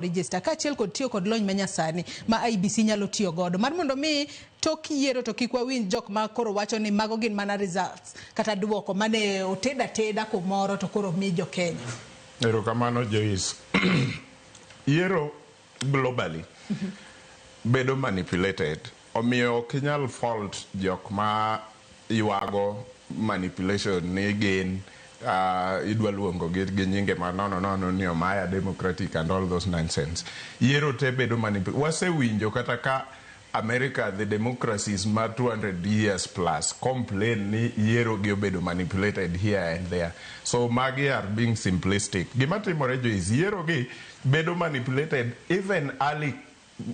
register kachiel kod tiyo kod lony manyasani ma IBC nyalo tiyo godo mar mondo mi tok yiero to kik wawinj jok ma koro wacho ni mago gin mana results kata duoko mane oteda kumoro to koro mi jo Kenya. Erokamano Joyce. Yiero globally bedo manipulated. Omiyo kinyal fault jok ma yuago manipulation ni gin idwa luongo gi nyinge ma nono ni Omaya democratic and all those nonsense. Yiero te bedo manipulated. Wasewinjo kata ka America, the democracies ma 200 years plus complain ni yiero gi obedo manipulated here and there. So magi are being simplistic. Gima timore jo is yiero gi bedo manipulated even early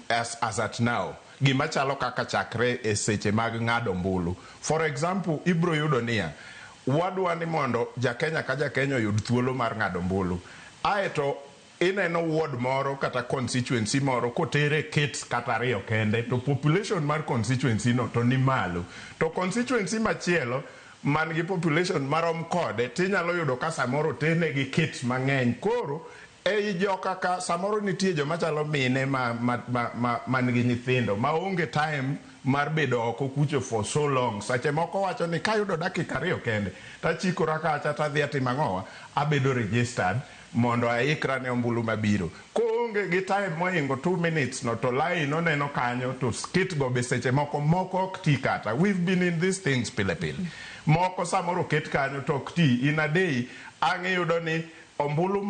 as at now. Gima chalo kaka chakre e seche mag ng'ado ombulu. For example, ibro yudo niya, wadwa ni mondo jakenya ka jakenya yud thuolo mar ng'ado ombulu. Aeto ineno ward moro kata constituency moro kotere kits kata ariyo kende to population mar constituency no to ni malo. To constituency machielo man gi population marom kode tinyalo yudo ka samoro tene gi kits mang'eny. Koro ei joka ka samoro nitie joma chalo mine man gi nyithindo ma onge time mar bedo oko kucho for so long. Sache moko wacho ni kayudo dakika ariyo kende tachikora kacha tadhi atimo ang'owa, abedo registered mondo aikra ne ombulu mabiro. Koonge gi time moingo 2 minutes no to line oneno kanyo to kit go be seche moko ok ti kata. We've been in these things pile. Moko samoro ket kanyo to ok ti. In a day ang'iyudo ni ombulu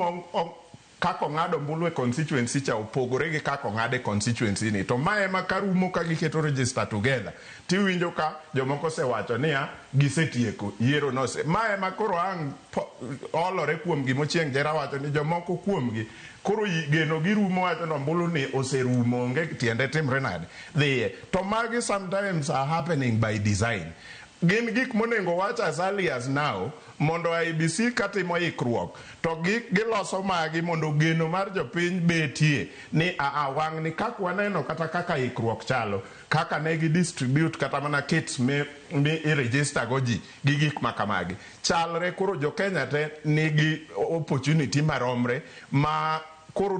kako ng'ado ombulu e constituency cha opogore gi kako ng'ade constituency ni. To mae ma karumo ka giketo register together. Tiwinjo ka jomoko se wacho niya gisetieko yiero no se. Mae ma koro ang olore kuom gimochieng jera wacho ni jomoko kuom gi koro geno girumo wacho no ombulu ni oserumo onge tiende timre nade. To magi sometimes are happening by design. Gin gik monengo wach as early as now mondo IBC katimo ikruok to giloso magi mondo geno mar jopiny betie ni wang' ni kaka waneno kata kaka ikruok chalo kaka ne gi distribute kata mana kits mi register go ji gi gik makamagi chalre. Koro jo Kenya te nigi opportunity maromre ma koro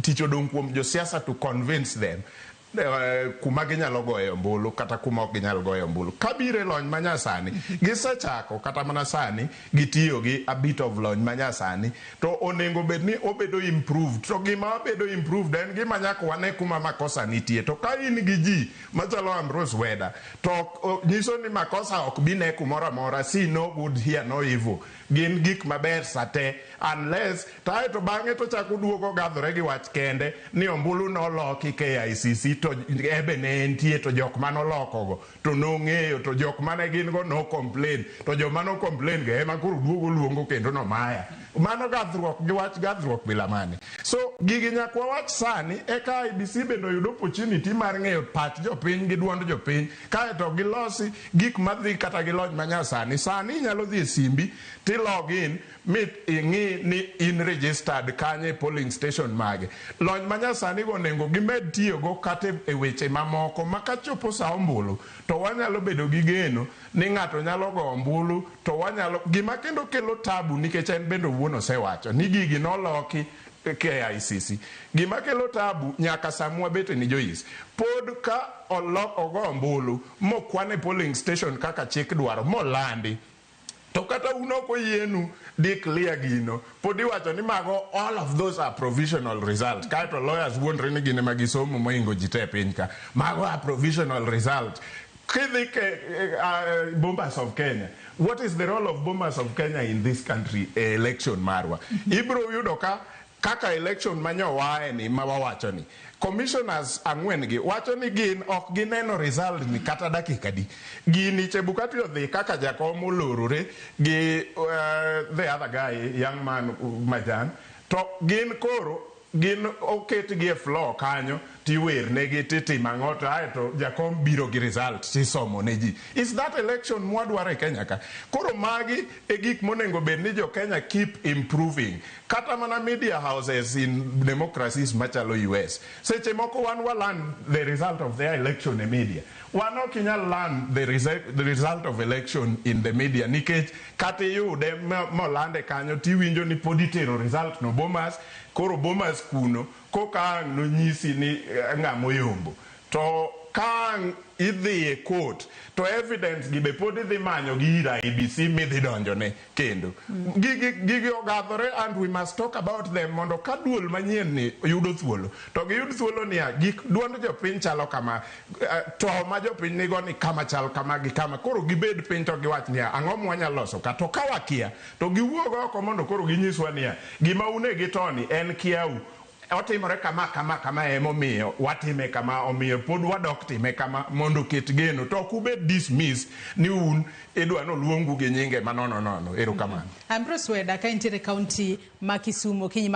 tich odong' kuom josiasa to convince them kuma ginyalo goyo ombulu kata kuma ok ginyalo goyo ombulu. Kabire lony manyasani gisechako kata mana sani gitiyo gi a bit of lony manyasani to onengo bed ni obedo improved. To gima obedo improved en gima nyaka wane kuma makosa nitie. To ka in gi ji machalo Ambrose Weda to nyiso ni makosa ok bine kumoro amora. See no good here no evil. Gin gik maber sate unless tae to bang'e to chako duogo gadhore gi wach kende ni ombulu noloki KICC to ebe ne entie to jok manolokogo to nong'eyo to jok mane gin go no complain to joma no complain ge ema koro duogo luongo kendo no Maya. Mano gadhruok gi wach gadhruok bila mane. So gigi nyakwa wach sani eka IBC bendo yudo opportunity mar ng'eyo pach jopiny gi duond jopiny kae to gilosi gik madhi kata gi lony manyasani. Sani inyalo dhi e simbi ti login mit ing'i ni in registered kanye polling station mage. Lony manyasani go nengo gimed tiyo go kata e weche mamoko makachopo sa ombulu to wanyalo bedo gi geno ni ng'ato nyalo go ombulu to wanyalo gima kendo kelo tabu nikech en bendo wuon osewacho ni gigi noloki KICC. Gima kelo tabu nyaka samwa bete ni Joyce pod ka ogo ombulu mokwane polling station kaka chik dwaro molandi to kata uno ko yienu declare gino podi wacho ni mago all of those are provisional result. Kaito lawyers wondre ni gine magisomo moingo jite piny ka mago are provisional result. Bombers of Kenya. What is the role of Bombers of Kenya in this country? Election marwa. Ibro yudo kaka election manyowae ni mawawacho ni commissioners ang'wen gi wacho ni gin ok gineno result ni kata dakika di. Gini Chebukati odhi kaka jakom olorore gi the other guy, young man Majan, to gin koro gin oket gi e floor kanyo tiwer negi titima ng'oto aeto jakom biro gi result tisomo ne ji. Is that election mwadware Kenya ka? Koro magi e gik monengo bed ni jo Kenya keep improving. Kata mana media houses in democracies machalo US. Seche moko wan waland the result of their election in media. Wan ok inyal land the result of election in the media nikech kata yude molande kanyo tiwinjo ni podi tero result no Bomas koro Bomas kuno koka nonyisi ni ng'amo yombo to ka idhi e court to evidence gi be pod idhi manyo gi IEBC midhi donjone kendo gigi ogadhore and we must talk about them mondo ka duol manyien ni yudo thuolo to giyud thuolo niya gik duond jopiny chalo kama to ma jopiny nigo ni kama chal kama gi kama koro gibed piny to giwach niya ang'o mwanyalo loso ka to ka wakia to giwuog oko mondo koro ginyiswa niya gima une gi toni en kiau otimore kama emomiyo watime kama omiyo pod wadok time kama mondo ket geno to kubed dismiss ni un idwa no luongu gi nyinge manono erokamano. Ambrose Weda ka intere county ma Kisumu kinyi